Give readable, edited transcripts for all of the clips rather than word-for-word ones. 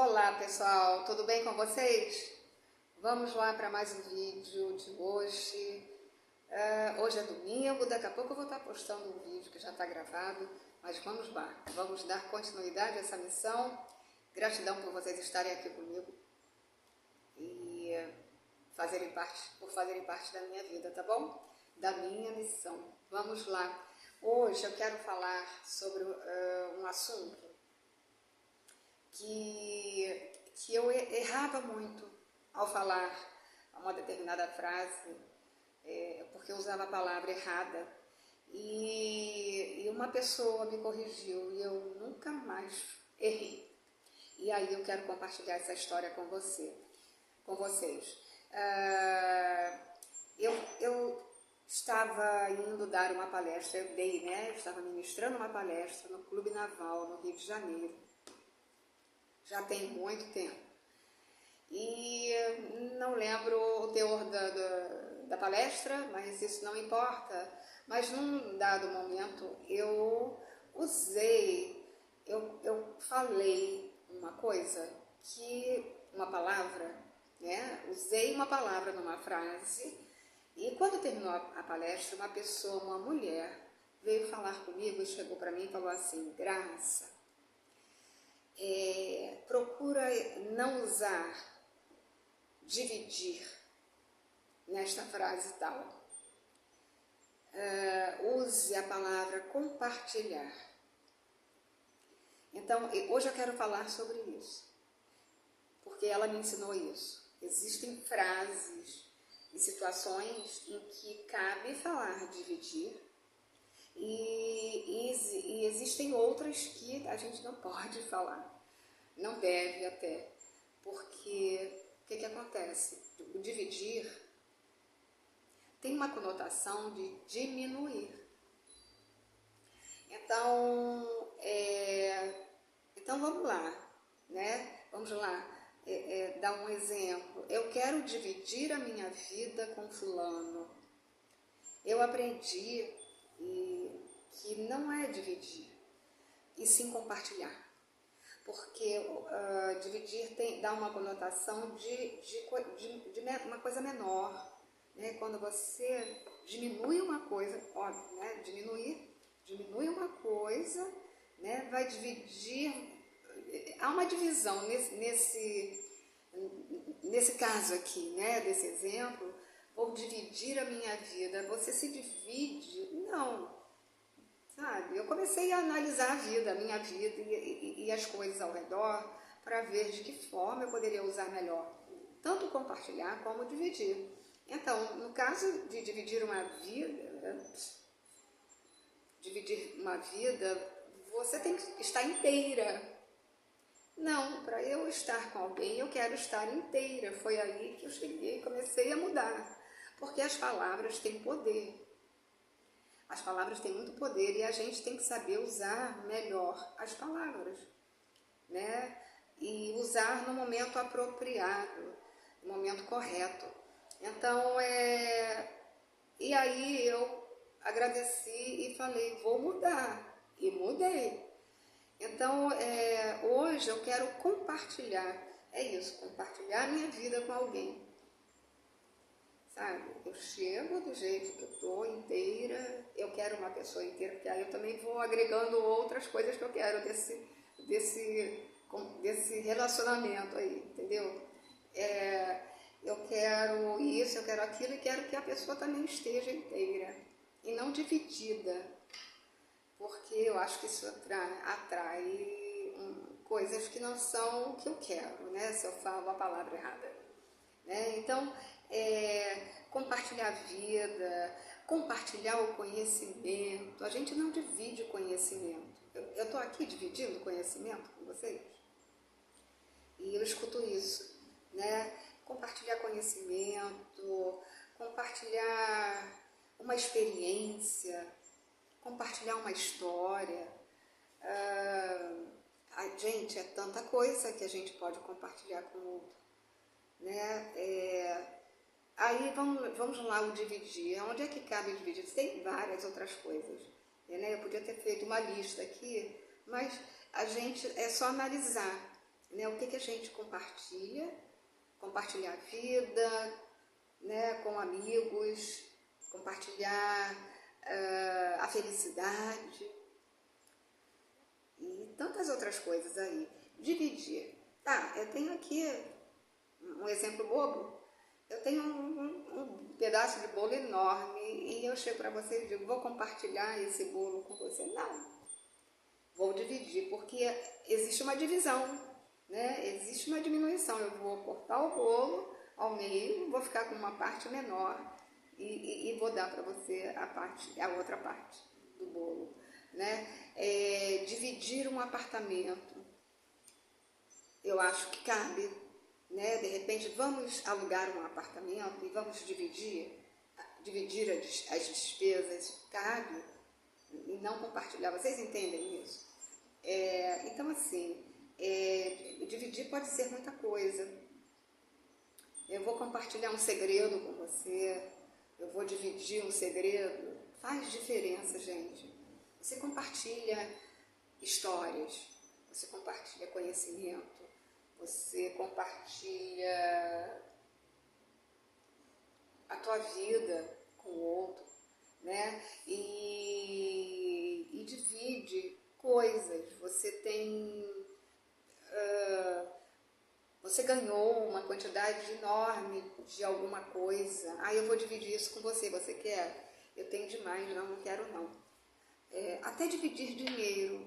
Olá pessoal, tudo bem com vocês? Vamos lá para mais um vídeo de hoje. Hoje é domingo, daqui a pouco eu vou estar postando um vídeo que já está gravado, mas vamos lá, vamos dar continuidade a essa missão. Gratidão por vocês estarem aqui comigo e por fazerem parte da minha vida, tá bom? Da minha missão. Vamos lá. Hoje eu quero falar sobre um assunto que eu errava muito ao falar uma determinada frase, porque eu usava a palavra errada, e uma pessoa me corrigiu e eu nunca mais errei. E aí eu quero compartilhar essa história com vocês. Eu estava indo dar uma palestra, eu estava ministrando uma palestra no Clube Naval, no Rio de Janeiro. Já tem muito tempo. E não lembro o teor da palestra, mas isso não importa. Mas num dado momento eu falei uma palavra, né? Usei uma palavra numa frase, e quando terminou a palestra, uma mulher, veio falar comigo e chegou para mim e falou assim: Graça, procura não usar dividir nesta frase tal. Use a palavra compartilhar. Então, hoje eu quero falar sobre isso, porque ela me ensinou isso. Existem frases e situações em que cabe falar dividir, e existem outras que a gente não pode falar, não deve até, porque o que acontece? O dividir tem uma conotação de diminuir. Então vamos lá, né? Vamos lá, dar um exemplo. Eu quero dividir a minha vida com fulano. Eu aprendi que não é dividir, e sim compartilhar. Porque dividir dá uma conotação de uma coisa menor, né? Quando você diminui uma coisa, óbvio, né? Diminui uma coisa, né? Vai dividir, há uma divisão nesse caso aqui, né? Desse exemplo, vou dividir a minha vida. Você se divide? Não. Sabe? Eu comecei a analisar a minha vida e as coisas ao redor, para ver de que forma eu poderia usar melhor, tanto compartilhar como dividir. Então, no caso de dividir uma vida, você tem que estar inteira. Não, para eu estar com alguém, eu quero estar inteira. Foi aí que eu cheguei e comecei a mudar, porque as palavras têm poder. As palavras têm muito poder e a gente tem que saber usar melhor as palavras, né? E usar no momento apropriado, no momento correto. Então, e aí eu agradeci e falei, vou mudar. E mudei. Então, hoje eu quero compartilhar, compartilhar minha vida com alguém. Sabe, eu chego do jeito que eu estou, inteira, eu quero uma pessoa inteira, porque aí eu também vou agregando outras coisas que eu quero desse relacionamento aí, entendeu? Eu quero isso, eu quero aquilo, e quero que a pessoa também esteja inteira, e não dividida, porque eu acho que isso atrai coisas que não são o que eu quero, né, se eu falo a palavra errada, né? Então, compartilhar a vida, compartilhar o conhecimento. A gente não divide o conhecimento. Eu estou aqui dividindo o conhecimento com vocês, e eu escuto isso, né? Compartilhar conhecimento, compartilhar uma experiência, compartilhar uma história. Gente, é tanta coisa que a gente pode compartilhar com o outro, né? Aí vamos lá, o dividir. Onde é que cabe o dividir? Tem várias outras coisas, né? Eu podia ter feito uma lista aqui, mas a gente é só analisar, né? O que que a gente compartilha? Compartilhar a vida, né, com amigos, compartilhar a felicidade e tantas outras coisas aí. Dividir. Tá, eu tenho aqui um exemplo bobo. Eu tenho um pedaço de bolo enorme e eu chego para você e digo, vou compartilhar esse bolo com você. Não, vou dividir, porque existe uma divisão, né? Existe uma diminuição. Eu vou cortar o bolo ao meio, vou ficar com uma parte menor e vou dar para você a outra parte do bolo, né? Dividir um apartamento, eu acho que cabe, né? De repente vamos alugar um apartamento e vamos dividir as despesas, cabe, e não compartilhar. Vocês entendem isso? Então assim, dividir pode ser muita coisa. Eu vou compartilhar um segredo com você, eu vou dividir um segredo. Faz diferença, gente. Você compartilha histórias, você compartilha conhecimento, você compartilha a tua vida com o outro, né? E divide coisas. Você tem... você ganhou uma quantidade enorme de alguma coisa. Eu vou dividir isso com você. Você quer? Eu tenho demais. Não quero não. Até dividir dinheiro.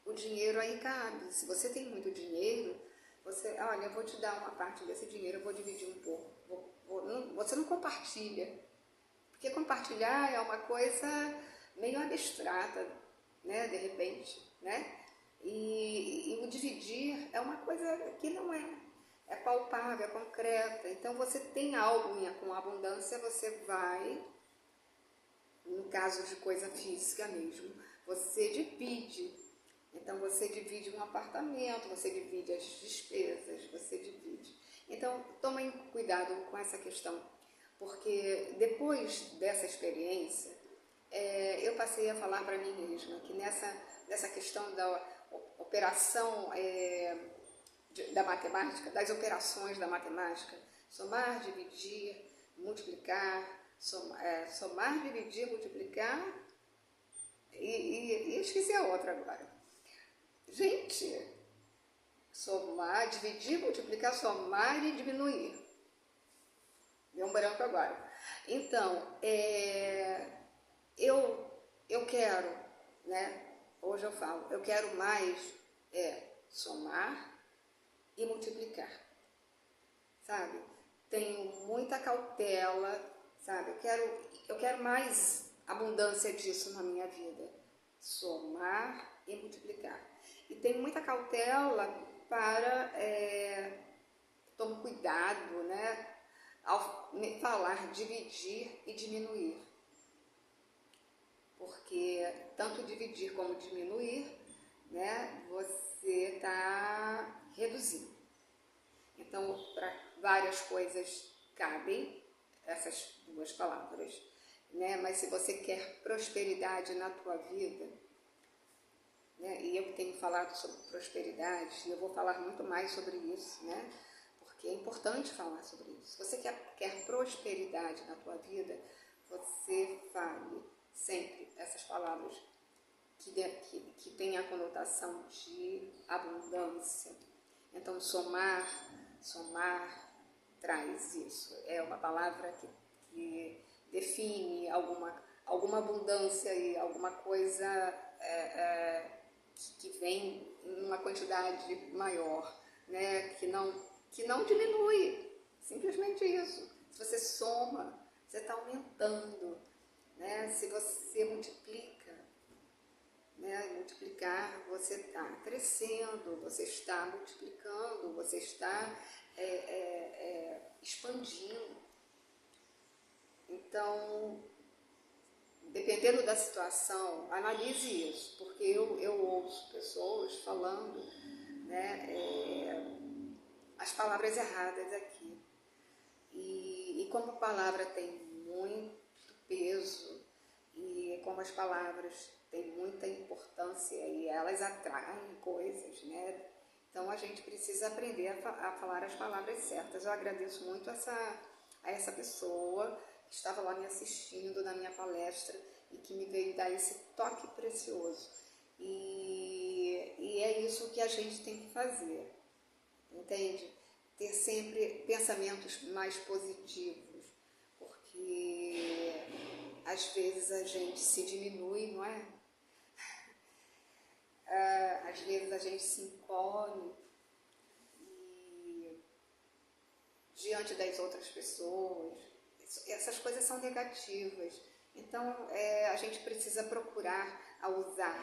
O dinheiro aí cabe. Se você tem muito dinheiro, olha, eu vou te dar uma parte desse dinheiro, eu vou dividir um pouco. Você não compartilha. Porque compartilhar é uma coisa meio abstrata, né? De repente, né? E o dividir é uma coisa que não é palpável, é concreta. Então você tem algo com abundância, você vai, no caso de coisa física mesmo, você divide. Então você divide um apartamento, você divide as despesas, você divide. Então tomem cuidado com essa questão, porque depois dessa experiência, eu passei a falar para mim mesma que nessa questão da operação da matemática, das operações da matemática, somar, dividir, multiplicar, somar, dividir, multiplicar, e esqueci a outra agora. Gente, somar, dividir, multiplicar, somar e diminuir. Deu um branco agora. Então, eu quero, né? Hoje eu falo, eu quero mais somar e multiplicar, sabe? Tenho muita cautela, sabe? Eu quero mais abundância disso na minha vida. Somar e multiplicar. E tenho muita cautela para tomo cuidado, né? Ao falar dividir e diminuir. Porque tanto dividir como diminuir, né? Você está reduzindo. Então, para várias coisas cabem essas duas palavras, né? Mas se você quer prosperidade na tua vida, né? E eu tenho falado sobre prosperidade, e eu vou falar muito mais sobre isso, né? Porque é importante falar sobre isso. Se você quer prosperidade na tua vida, você fale sempre essas palavras que tem a conotação de abundância. Então, somar traz isso. É uma palavra que define alguma abundância e alguma coisa que vem em uma quantidade maior, né? Que não diminui. Simplesmente isso. Se você soma, você está aumentando, né? Se você multiplica, né? Multiplicar, você está crescendo, você está multiplicando, você está expandindo. Então, dependendo da situação, analise isso, porque eu ouço pessoas falando, né, as palavras erradas aqui. E como a palavra tem muito peso, e como as palavras têm muita importância e elas atraem coisas, né? Então a gente precisa aprender a falar as palavras certas. Eu agradeço muito a essa pessoa que estava lá me assistindo na minha palestra e que me veio dar esse toque precioso. E é isso que a gente tem que fazer, entende? Ter sempre pensamentos mais positivos, porque às vezes a gente se diminui, não é? Às vezes a gente se encolhe e, diante das outras pessoas, essas coisas são negativas. Então a gente precisa procurar a usar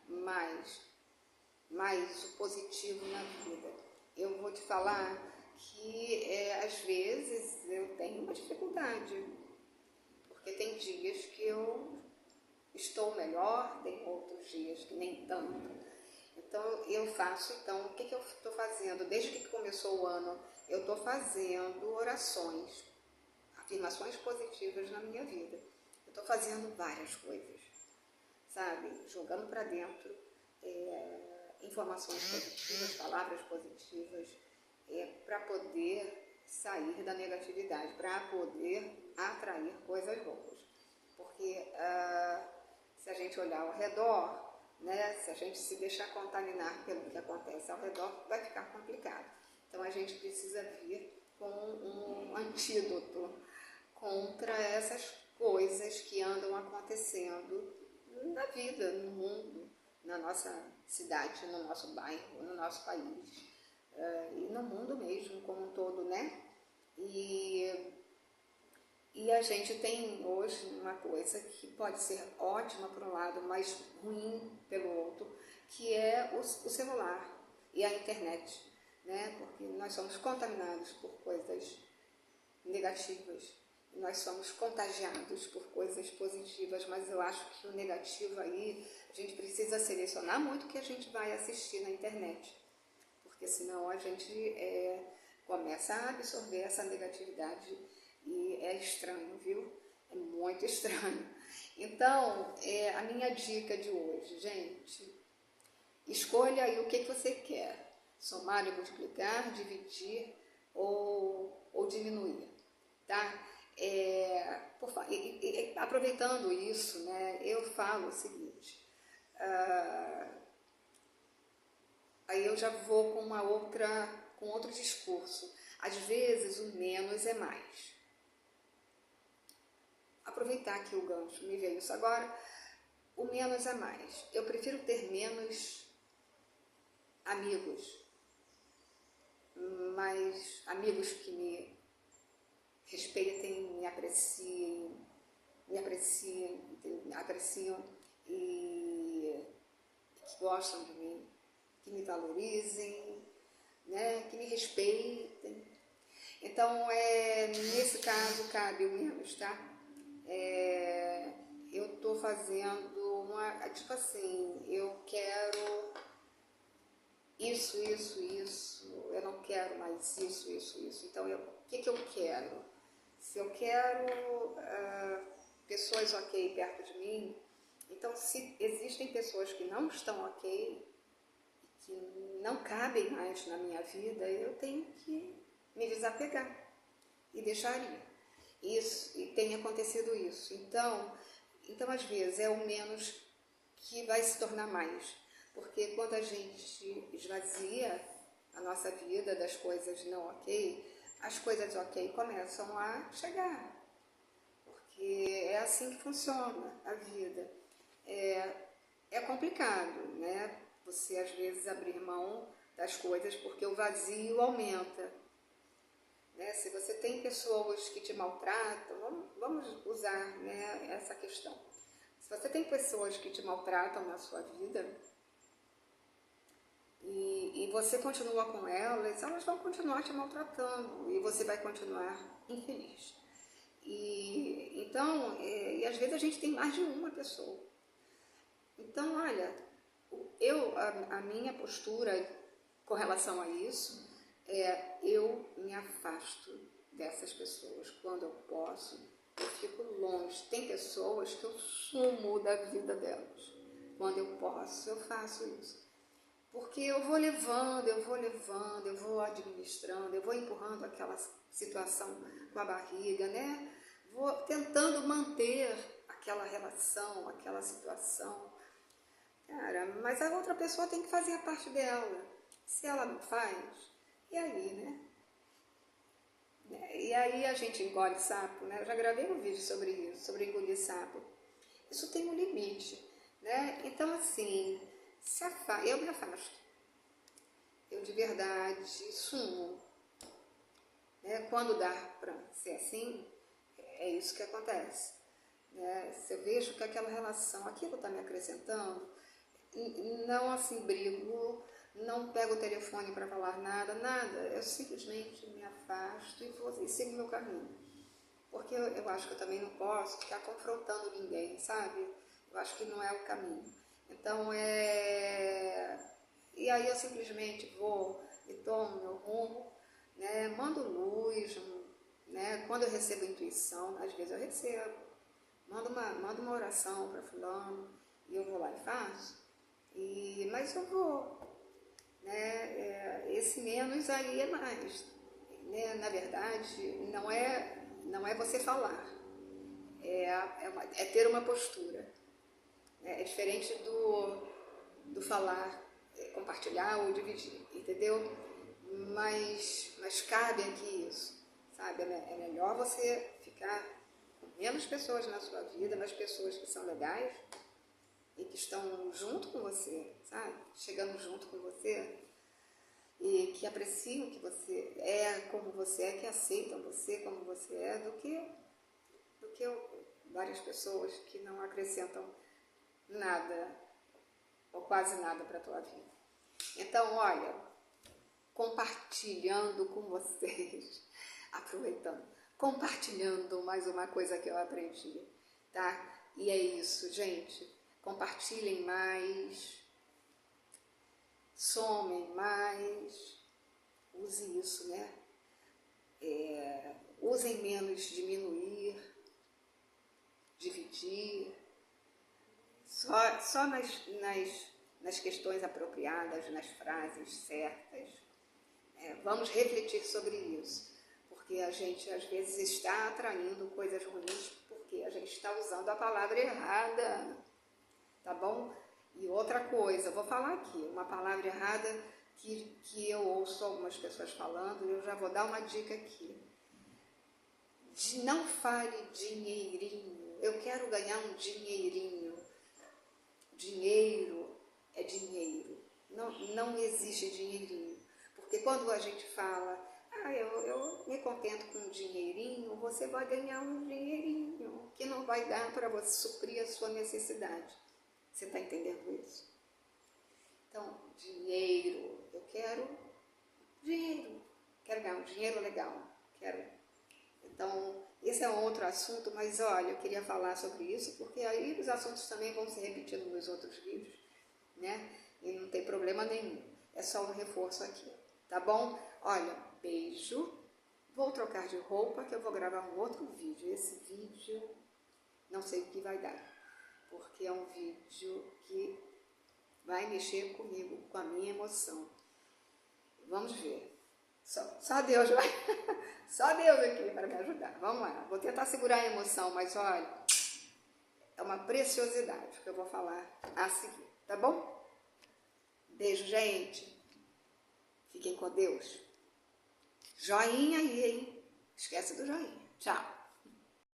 mais o positivo na vida. Eu vou te falar que às vezes eu tenho uma dificuldade, porque tem dias que eu estou melhor, tem outros dias que nem tanto. Então o que eu estou fazendo? Desde que começou o ano, eu estou fazendo orações, afirmações positivas na minha vida. Eu estou fazendo várias coisas, sabe? Jogando para dentro informações positivas, palavras positivas, para poder sair da negatividade, para poder atrair coisas boas. Porque se a gente olhar ao redor, né, se a gente se deixar contaminar pelo que acontece ao redor, vai ficar complicado. Então a gente precisa vir com um antídoto contra essas coisas que andam acontecendo na vida, no mundo, na nossa cidade, no nosso bairro, no nosso país, e no mundo mesmo como um todo, né? E a gente tem hoje uma coisa que pode ser ótima por um lado, mas ruim pelo outro, que é o celular e a internet, né? Porque nós somos contaminados por coisas negativas, nós somos contagiados por coisas positivas, mas eu acho que o negativo aí, a gente precisa selecionar muito o que a gente vai assistir na internet, porque senão a gente começa a absorver essa negatividade e é estranho, viu? É muito estranho. Então, a minha dica de hoje, gente, escolha aí o que você quer, somar e multiplicar, dividir ou diminuir, tá? Aproveitando isso, né, eu falo o seguinte, aí eu já vou com outro discurso. Às vezes o menos é mais. Aproveitar aqui o gancho, me veio isso agora, o menos é mais. Eu prefiro ter menos amigos, mas amigos que me respeitem, me apreciam e que gostam de mim, que me valorizem, né, que me respeitem. Então, nesse caso, cabe o menos, tá? Eu tô fazendo tipo assim, eu quero isso, eu não quero mais isso. Então, o que eu quero? Se eu quero pessoas ok perto de mim, então se existem pessoas que não estão ok, que não cabem mais na minha vida, eu tenho que me desapegar e deixar ir. Isso, e tem acontecido isso. Então às vezes é o menos que vai se tornar mais, porque quando a gente esvazia a nossa vida das coisas não ok, as coisas ok começam a chegar, porque é assim que funciona a vida. É complicado, né? Você às vezes abrir mão das coisas porque o vazio aumenta. Né? Se você tem pessoas que te maltratam, vamos usar, né, essa questão. Se você tem pessoas que te maltratam na sua vida e você continua com elas, elas vão continuar te maltratando e você vai continuar infeliz. Então, às vezes a gente tem mais de uma pessoa. Então, olha, a minha postura com relação a isso eu me afasto dessas pessoas. Quando eu posso, eu fico longe. Tem pessoas que eu sumo da vida delas. Quando eu posso, eu faço isso. Porque eu vou levando, eu vou administrando, eu vou empurrando aquela situação com a barriga, né? Vou tentando manter aquela relação, aquela situação. Cara, mas a outra pessoa tem que fazer a parte dela. Se ela não faz, e aí, né? E aí a gente engole sapo, né? Eu já gravei um vídeo sobre isso, sobre engolir sapo. Isso tem um limite, né? Então, assim, eu me afasto. Eu de verdade sumo. Né? Quando dá para ser assim, é isso que acontece. Né? Se eu vejo que aquela relação, aquilo está me acrescentando, não assim brigo, não pego o telefone para falar nada, eu simplesmente me afasto e sigo meu caminho. Porque eu acho que eu também não posso ficar confrontando ninguém, sabe? Eu acho que não é o caminho. Então, e aí eu simplesmente vou e tomo meu rumo, né? Mando luz, né? Quando eu recebo intuição, às vezes eu recebo, mando uma oração para fulano, e eu vou lá e faço, mas eu vou, né? Esse menos aí é mais, né? Na verdade, não é você falar, é ter uma postura, né? É diferente do falar, compartilhar ou dividir, entendeu? Mas cabe aqui isso, sabe? É melhor você ficar com menos pessoas na sua vida, mas pessoas que são legais e que estão junto com você, sabe? Chegando junto com você e que apreciam que você é como você é, que aceitam você como você é, do que várias pessoas que não acrescentam nada ou quase nada para a tua vida. Então, olha, compartilhando com vocês, aproveitando, compartilhando mais uma coisa que eu aprendi, tá? E é isso, gente, compartilhem mais, somem mais, use isso, né? Usem menos diminuir, dividir, só nas questões apropriadas, nas frases certas. Vamos refletir sobre isso, porque a gente às vezes está atraindo coisas ruins porque a gente está usando a palavra errada, tá bom? E outra coisa, eu vou falar aqui, uma palavra errada que eu ouço algumas pessoas falando, e eu já vou dar uma dica aqui. Não fale dinheirinho, eu quero ganhar um dinheirinho. Dinheiro é dinheiro, não existe dinheirinho. Porque quando a gente fala, eu me contento com um dinheirinho, você vai ganhar um dinheirinho que não vai dar para você suprir a sua necessidade. Você está entendendo isso? Então, dinheiro, eu quero dinheiro, quero ganhar um dinheiro legal, quero. Então, esse é um outro assunto, mas olha, eu queria falar sobre isso, porque aí os assuntos também vão se repetindo nos outros vídeos, né? E não tem problema nenhum, é só um reforço aqui, tá bom? Olha, beijo, vou trocar de roupa que eu vou gravar um outro vídeo. Esse vídeo, não sei o que vai dar, porque é um vídeo que vai mexer comigo, com a minha emoção. Vamos ver. Só Deus vai, só Deus aqui para me ajudar. Vamos lá, vou tentar segurar a emoção, mas olha, é uma preciosidade que eu vou falar a seguir, tá bom? Beijo, gente. Fiquem com Deus. Joinha aí, hein? Esquece do joinha. Tchau.